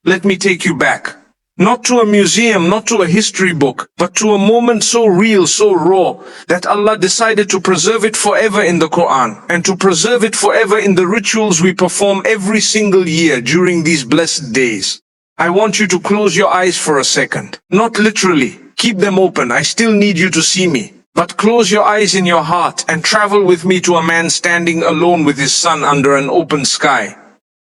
Let me take you back. Not to a museum, not to a history book, but to a moment so real, so raw, that Allah decided to preserve it forever in the Quran, and to preserve it forever in the rituals we perform every single year during these blessed days. I want you to close your eyes for a second. Not literally. Keep them open. I still need you to see me. But close your eyes in your heart and travel with me to a man standing alone with his son under an open sky.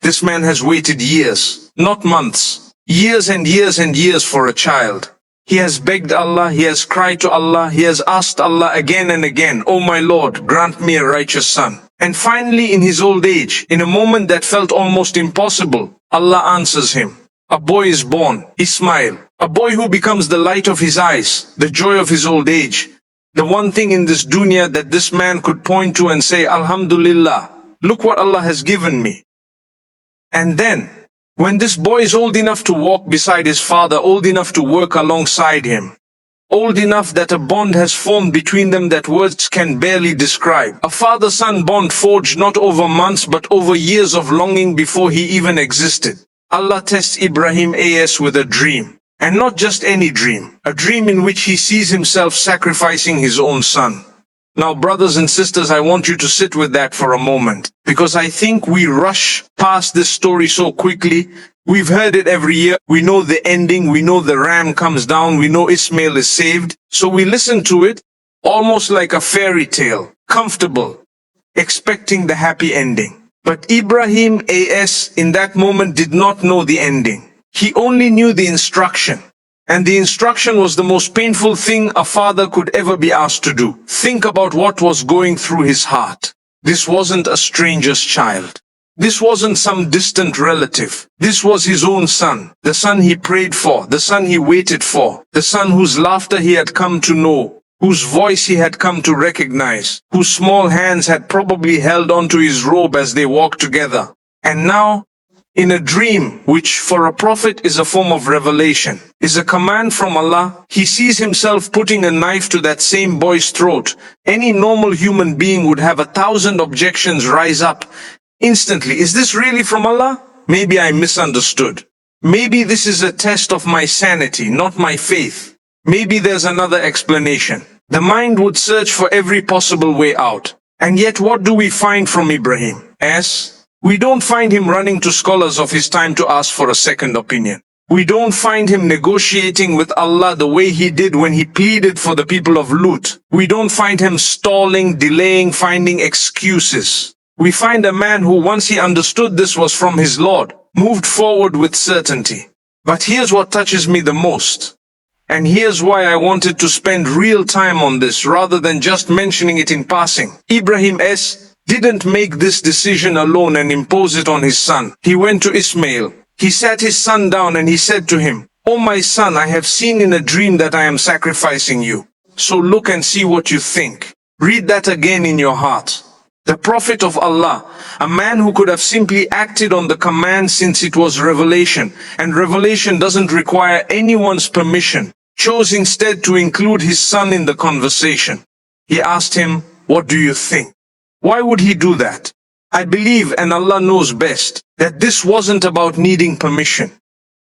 This man has waited years, not months. Years and years and years for a child. He has begged Allah, he has cried to Allah, he has asked Allah again and again, "Oh my Lord, grant me a righteous son." And finally in his old age, in a moment that felt almost impossible, Allah answers him. A boy is born, Ismail, a boy who becomes the light of his eyes, the joy of his old age. The one thing in this dunya that this man could point to and say, Alhamdulillah, look what Allah has given me. And then, when this boy is old enough to walk beside his father, old enough to work alongside him, old enough that a bond has formed between them that words can barely describe. A father-son bond forged not over months but over years of longing before he even existed. Allah tests Ibrahim AS with a dream. And not just any dream, a dream in which he sees himself sacrificing his own son. Now, brothers and sisters, I want you to sit with that for a moment, because I think we rush past this story so quickly. We've heard it every year. We know the ending. We know the ram comes down. We know Ismail is saved. So we listen to it almost like a fairy tale, comfortable, expecting the happy ending. But Ibrahim AS in that moment did not know the ending. He only knew the instruction. And the instruction was the most painful thing a father could ever be asked to do. Think about what was going through his heart. This wasn't a stranger's child. This wasn't some distant relative. This was his own son. The son he prayed for. The son he waited for. The son whose laughter he had come to know. Whose voice he had come to recognize. Whose small hands had probably held onto his robe as they walked together. And now, in a dream, which for a prophet is a form of revelation, is a command from Allah, he sees himself putting a knife to that same boy's throat. Any normal human being would have 1,000 objections rise up instantly. Is this really from Allah? Maybe I misunderstood. Maybe this is a test of my sanity, not my faith. Maybe there's another explanation. The mind would search for every possible way out. And yet what do we find from Ibrahim? We don't find him running to scholars of his time to ask for a second opinion. We don't find him negotiating with Allah the way he did when he pleaded for the people of Lut. We don't find him stalling, delaying, finding excuses. We find a man who, once he understood this was from his Lord, moved forward with certainty. But here's what touches me the most. And here's why I wanted to spend real time on this rather than just mentioning it in passing. Ibrahim didn't make this decision alone and impose it on his son. He went to Ismail. He sat his son down and he said to him, "Oh my son, I have seen in a dream that I am sacrificing you. So look and see what you think." Read that again in your heart. The Prophet of Allah, a man who could have simply acted on the command since it was revelation, and revelation doesn't require anyone's permission, chose instead to include his son in the conversation. He asked him, "What do you think?" Why would he do that? I believe, and Allah knows best, that this wasn't about needing permission.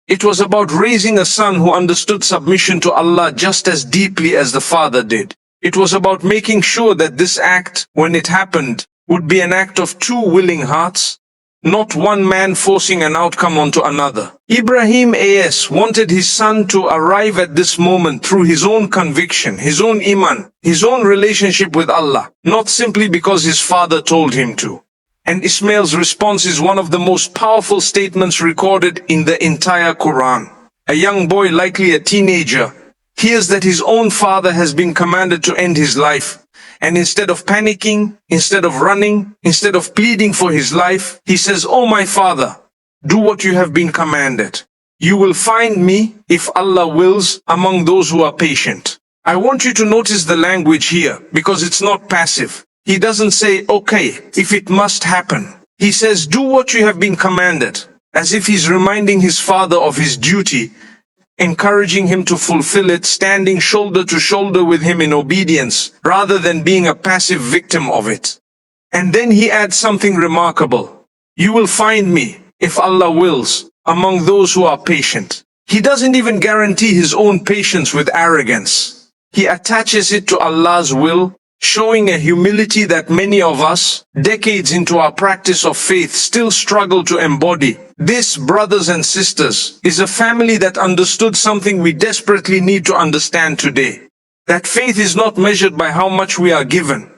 It was about raising a son who understood submission to Allah just as deeply as the father did. It was about making sure that this act, when it happened, would be an act of two willing hearts, not one man forcing an outcome onto another. Ibrahim wanted his son to arrive at this moment through his own conviction, his own iman, his own relationship with Allah, not simply because his father told him to. And Ismail's response is one of the most powerful statements recorded in the entire Quran. A young boy, likely a teenager, hears that his own father has been commanded to end his life. And instead of panicking, instead of running, instead of pleading for his life, he says, "Oh my father, do what you have been commanded. You will find me, if Allah wills, among those who are patient." I want you to notice the language here, because it's not passive. He doesn't say, "Okay, if it must happen." He says, "Do what you have been commanded," as if he's reminding his father of his duty, encouraging him to fulfill it, standing shoulder to shoulder with him in obedience, rather than being a passive victim of it. And then he adds something remarkable. "You will find me, if Allah wills, among those who are patient. He doesn't even guarantee his own patience with arrogance. He attaches it to Allah's will, showing a humility that many of us, decades into our practice of faith, still struggle to embody. This, brothers and sisters, is a family that understood something we desperately need to understand today. That faith is not measured by how much we are given,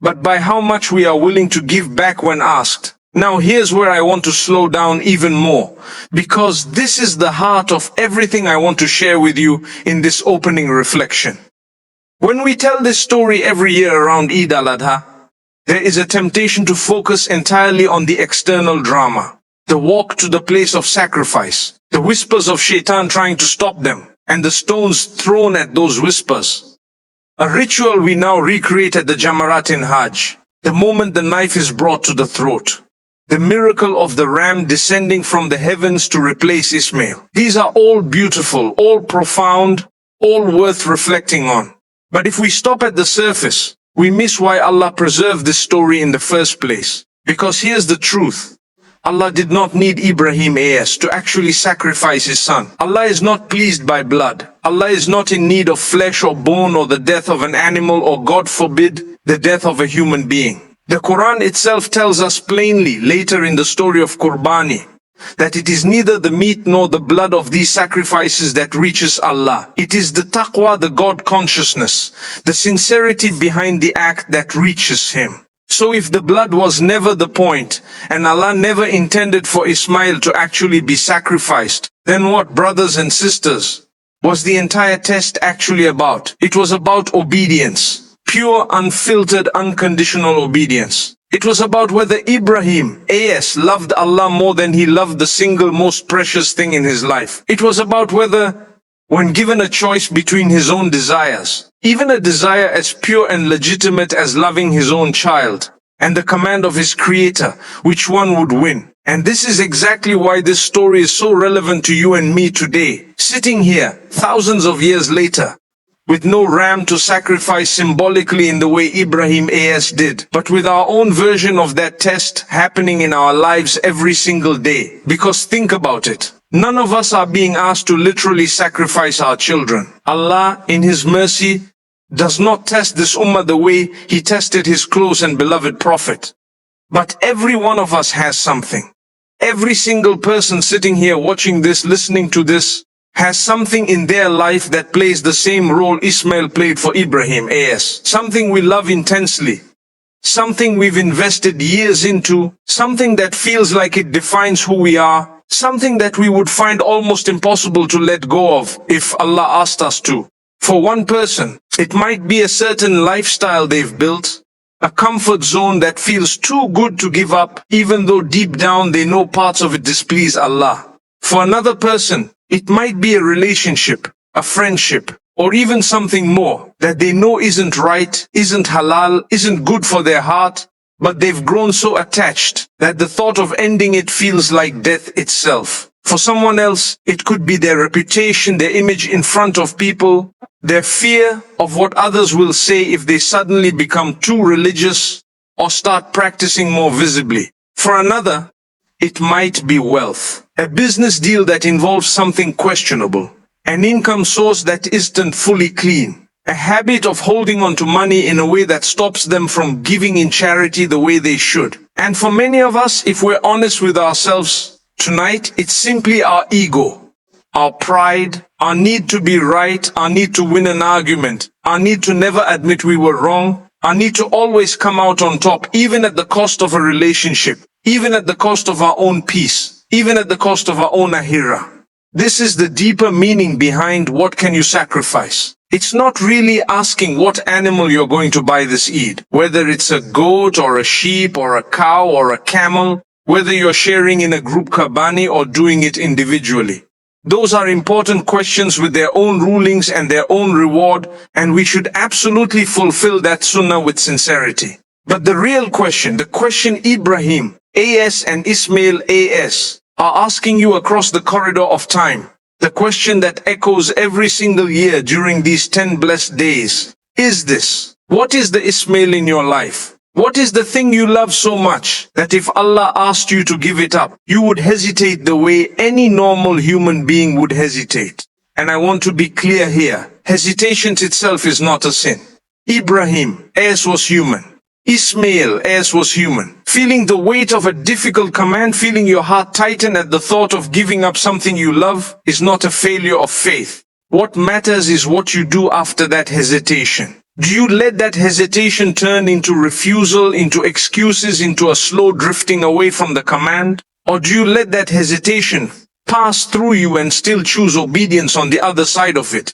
but by how much we are willing to give back when asked. Now here's where I want to slow down even more, because this is the heart of everything I want to share with you in this opening reflection. When we tell this story every year around Eid al-Adha, there is a temptation to focus entirely on the external drama, the walk to the place of sacrifice, the whispers of Shaitan trying to stop them, and the stones thrown at those whispers. A ritual we now recreate at the Jamarat in Hajj, the moment the knife is brought to the throat, the miracle of the ram descending from the heavens to replace Ismail. These are all beautiful, all profound, all worth reflecting on. But if we stop at the surface, we miss why Allah preserved this story in the first place. Because here's the truth. Allah did not need Ibrahim A.S. to actually sacrifice his son. Allah is not pleased by blood. Allah is not in need of flesh or bone or the death of an animal or, God forbid, the death of a human being. The Quran itself tells us plainly later in the story of Qurbani that it is neither the meat nor the blood of these sacrifices that reaches Allah. It is the taqwa, the God consciousness, the sincerity behind the act that reaches him. So if the blood was never the point, and Allah never intended for Ismail to actually be sacrificed, then what, brothers and sisters, was the entire test actually about? It was about obedience. Pure, unfiltered, unconditional obedience. It was about whether Ibrahim A.S. loved Allah more than he loved the single most precious thing in his life. It was about whether, when given a choice between his own desires, even a desire as pure and legitimate as loving his own child, and the command of his creator, which one would win. And this is exactly why this story is so relevant to you and me today, sitting here, thousands of years later, with no ram to sacrifice symbolically in the way Ibrahim A.S. did, but with our own version of that test happening in our lives every single day. Because think about it. None of us are being asked to literally sacrifice our children. Allah, in His mercy, does not test this ummah the way He tested His close and beloved Prophet. But every one of us has something. Every single person sitting here watching this, listening to this, has something in their life that plays the same role Ismail played for Ibrahim A.S. Something we love intensely. Something we've invested years into. Something that feels like it defines who we are. Something that we would find almost impossible to let go of if Allah asked us to. For one person, it might be a certain lifestyle they've built. A comfort zone that feels too good to give up, even though deep down they know parts of it displease Allah. For another person, it might be a relationship, a friendship, or even something more that they know isn't right, isn't halal, isn't good for their heart, but they've grown so attached that the thought of ending it feels like death itself. For someone else, it could be their reputation, their image in front of people, their fear of what others will say if they suddenly become too religious or start practicing more visibly. For another, it might be wealth, a business deal that involves something questionable, an income source that isn't fully clean, a habit of holding on to money in a way that stops them from giving in charity the way they should. And for many of us, if we're honest with ourselves tonight, it's simply our ego, our pride, our need to be right, our need to win an argument, our need to never admit we were wrong, our need to always come out on top, even at the cost of a relationship, even at the cost of our own peace, even at the cost of our own ahira. This is the deeper meaning behind what can you sacrifice. It's not really asking what animal you're going to buy this Eid, whether it's a goat or a sheep or a cow or a camel, whether you're sharing in a group kabani or doing it individually. Those are important questions with their own rulings and their own reward, and we should absolutely fulfill that sunnah with sincerity. But the real question, the question Ibrahim A.S. and Ismail A.S. are asking you across the corridor of time, the question that echoes every single year during these 10 blessed days, is this: what is the Ismail in your life? What is the thing you love so much that if Allah asked you to give it up, you would hesitate the way any normal human being would hesitate? And I want to be clear here. Hesitation itself is not a sin. Ibrahim, as was human. Ismail, as was human. Feeling the weight of a difficult command, feeling your heart tighten at the thought of giving up something you love, is not a failure of faith. What matters is what you do after that hesitation. Do you let that hesitation turn into refusal, into excuses, into a slow drifting away from the command? Or do you let that hesitation pass through you and still choose obedience on the other side of it?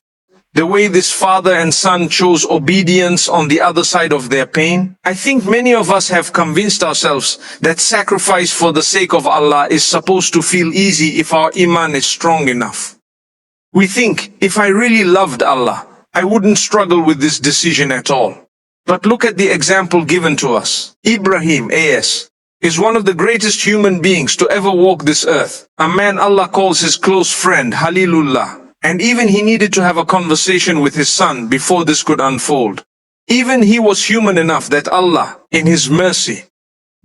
The way this father and son chose obedience on the other side of their pain? I think many of us have convinced ourselves that sacrifice for the sake of Allah is supposed to feel easy if our iman is strong enough. We think, if I really loved Allah, I wouldn't struggle with this decision at all. But look at the example given to us. Ibrahim, A.S., is one of the greatest human beings to ever walk this earth. A man Allah calls his close friend, Halilullah. And even he needed to have a conversation with his son before this could unfold. Even he was human enough that Allah, in His mercy,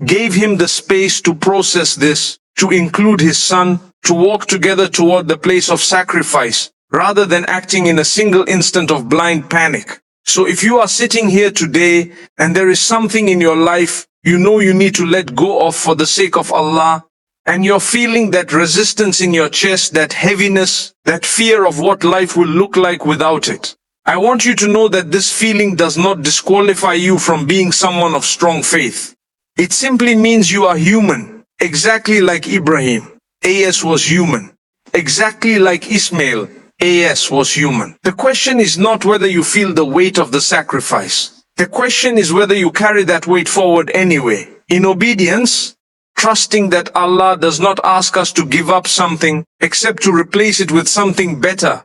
gave him the space to process this, to include his son, to walk together toward the place of sacrifice, rather than acting in a single instant of blind panic. So if you are sitting here today and there is something in your life you know you need to let go of for the sake of Allah, and you're feeling that resistance in your chest, that heaviness, that fear of what life will look like without it, I want you to know that this feeling does not disqualify you from being someone of strong faith. It simply means you are human, exactly like Ibrahim, A.S. was human. Exactly like Ismail, A.S. was human. The question is not whether you feel the weight of the sacrifice. The question is whether you carry that weight forward anyway, in obedience, trusting that Allah does not ask us to give up something except to replace it with something better.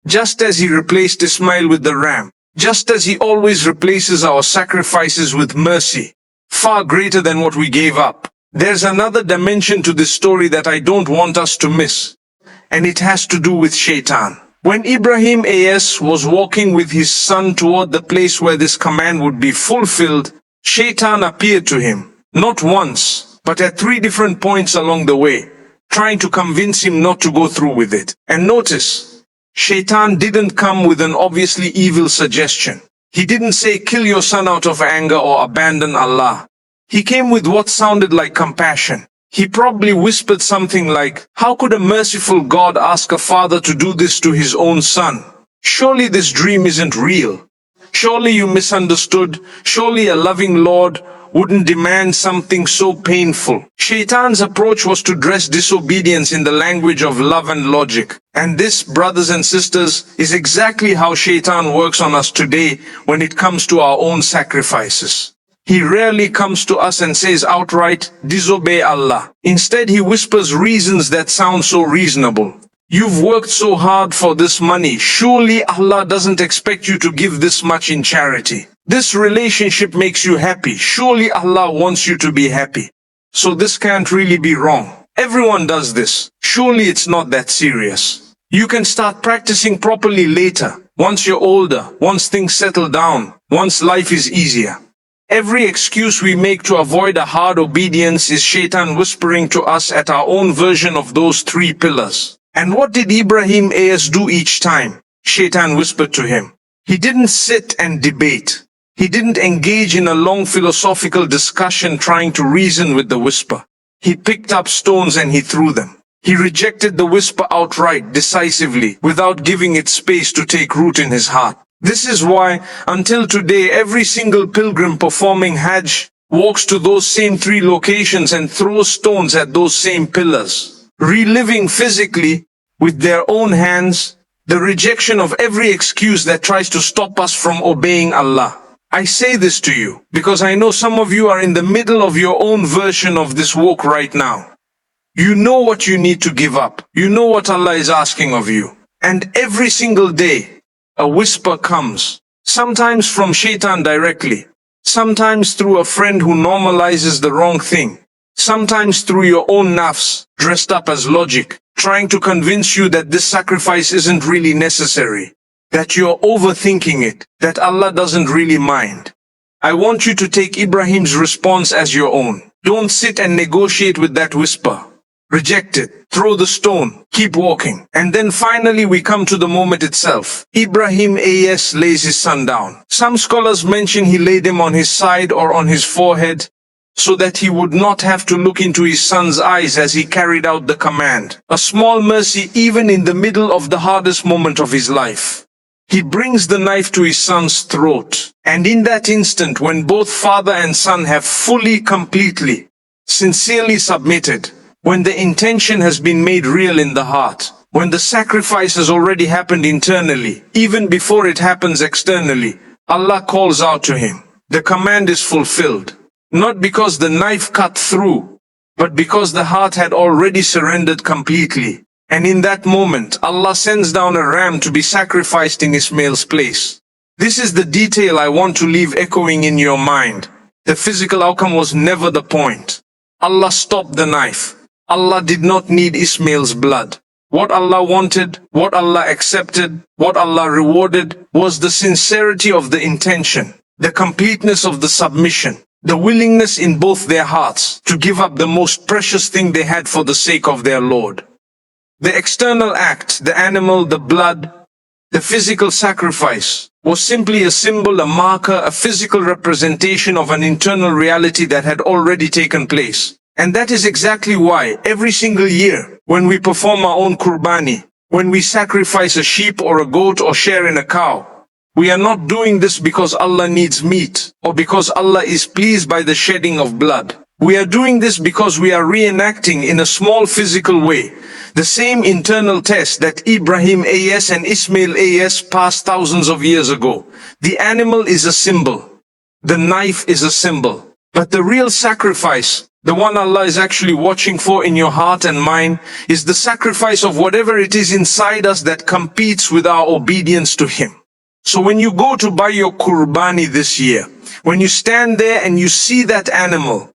Just as He replaced Ismail with the ram, just as He always replaces our sacrifices with mercy, far greater than what we gave up. There's another dimension to this story that I don't want us to miss, and it has to do with Shaitan. When Ibrahim A.S. was walking with his son toward the place where this command would be fulfilled, Shaitan appeared to him, not once, but at 3 different points along the way, trying to convince him not to go through with it. And notice, Shaitan didn't come with an obviously evil suggestion. He didn't say, kill your son out of anger or abandon Allah. He came with what sounded like compassion. He probably whispered something like, how could a merciful God ask a father to do this to his own son? Surely this dream isn't real. Surely you misunderstood. Surely a loving Lord wouldn't demand something so painful. Shaitan's approach was to dress disobedience in the language of love and logic. And this, brothers and sisters, is exactly how Shaitan works on us today when it comes to our own sacrifices. He rarely comes to us and says outright, disobey Allah. Instead, he whispers reasons that sound so reasonable. You've worked so hard for this money. Surely Allah doesn't expect you to give this much in charity. This relationship makes you happy. Surely Allah wants you to be happy. So this can't really be wrong. Everyone does this. Surely it's not that serious. You can start practicing properly later, once you're older, once things settle down, once life is easier. Every excuse we make to avoid a hard obedience is Shaitan whispering to us at our own version of those 3 pillars. And what did Ibrahim A.S. do each time Shaitan whispered to him? He didn't sit and debate. He didn't engage in a long philosophical discussion trying to reason with the whisper. He picked up stones and he threw them. He rejected the whisper outright, decisively, without giving it space to take root in his heart. This is why, until today, every single pilgrim performing Hajj walks to those same 3 locations and throws stones at those same pillars, reliving physically, with their own hands, the rejection of every excuse that tries to stop us from obeying Allah. I say this to you because I know some of you are in the middle of your own version of this walk right now. You know what you need to give up. You know what Allah is asking of you. And every single day, a whisper comes, sometimes from Shaitan directly, sometimes through a friend who normalizes the wrong thing, sometimes through your own nafs, dressed up as logic, trying to convince you that this sacrifice isn't really necessary, that you're overthinking it, that Allah doesn't really mind. I want you to take Ibrahim's response as your own. Don't sit and negotiate with that whisper. Reject it. Throw the stone. Keep walking. And then finally we come to the moment itself. Ibrahim AS lays his son down. Some scholars mention he laid him on his side or on his forehead, so that he would not have to look into his son's eyes as he carried out the command. A small mercy even in the middle of the hardest moment of his life. He brings the knife to his son's throat. And in that instant, when both father and son have fully, completely, sincerely submitted, when the intention has been made real in the heart, when the sacrifice has already happened internally, even before it happens externally, Allah calls out to him. The command is fulfilled. Not because the knife cut through, but because the heart had already surrendered completely. And in that moment, Allah sends down a ram to be sacrificed in Ismail's place. This is the detail I want to leave echoing in your mind. The physical outcome was never the point. Allah stopped the knife. Allah did not need Ismail's blood. What Allah wanted, what Allah accepted, what Allah rewarded was the sincerity of the intention, the completeness of the submission, the willingness in both their hearts to give up the most precious thing they had for the sake of their Lord. The external act, the animal, the blood, the physical sacrifice, was simply a symbol, a marker, a physical representation of an internal reality that had already taken place. And that is exactly why every single year, when we perform our own qurbani, when we sacrifice a sheep or a goat or share in a cow, we are not doing this because Allah needs meat or because Allah is pleased by the shedding of blood. We are doing this because we are reenacting in a small physical way the same internal test that Ibrahim AS and Ismail AS passed thousands of years ago. The animal is a symbol. The knife is a symbol. But the real sacrifice, the one Allah is actually watching for in your heart and mind, is the sacrifice of whatever it is inside us that competes with our obedience to Him. So when you go to buy your qurbani this year, when you stand there and you see that animal,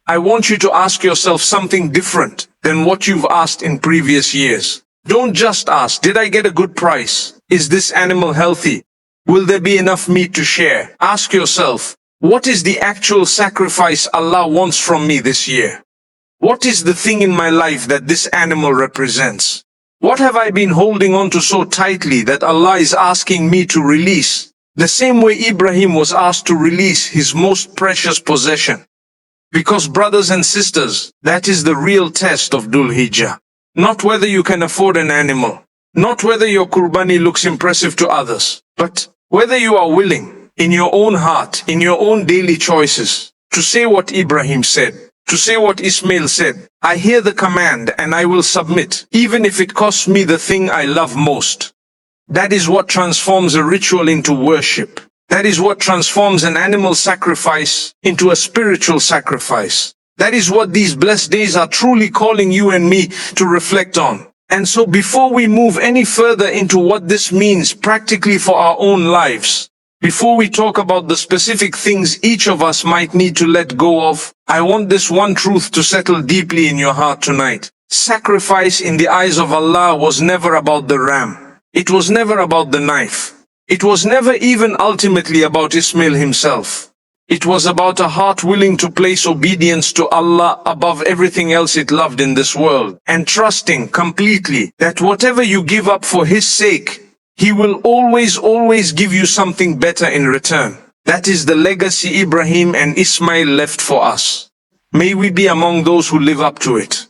I want you to ask yourself something different than what you've asked in previous years. Don't just ask, did I get a good price? Is this animal healthy? Will there be enough meat to share? Ask yourself, what is the actual sacrifice Allah wants from me this year? What is the thing in my life that this animal represents? What have I been holding on to so tightly that Allah is asking me to release? The same way Ibrahim was asked to release his most precious possession. Because brothers and sisters, that is the real test of Dhul Hijjah. Not whether you can afford an animal, not whether your qurbani looks impressive to others, but whether you are willing, in your own heart, in your own daily choices, to say what Ibrahim said, to say what Ismail said. I hear the command and I will submit, even if it costs me the thing I love most. That is what transforms a ritual into worship. That is what transforms an animal sacrifice into a spiritual sacrifice. That is what these blessed days are truly calling you and me to reflect on. And so before we move any further into what this means practically for our own lives, before we talk about the specific things each of us might need to let go of, I want this one truth to settle deeply in your heart tonight. Sacrifice in the eyes of Allah was never about the ram. It was never about the knife. It was never even ultimately about Ismail himself. It was about a heart willing to place obedience to Allah above everything else it loved in this world, and trusting completely that whatever you give up for His sake, He will always give you something better in return. That is the legacy Ibrahim and Ismail left for us. May we be among those who live up to it.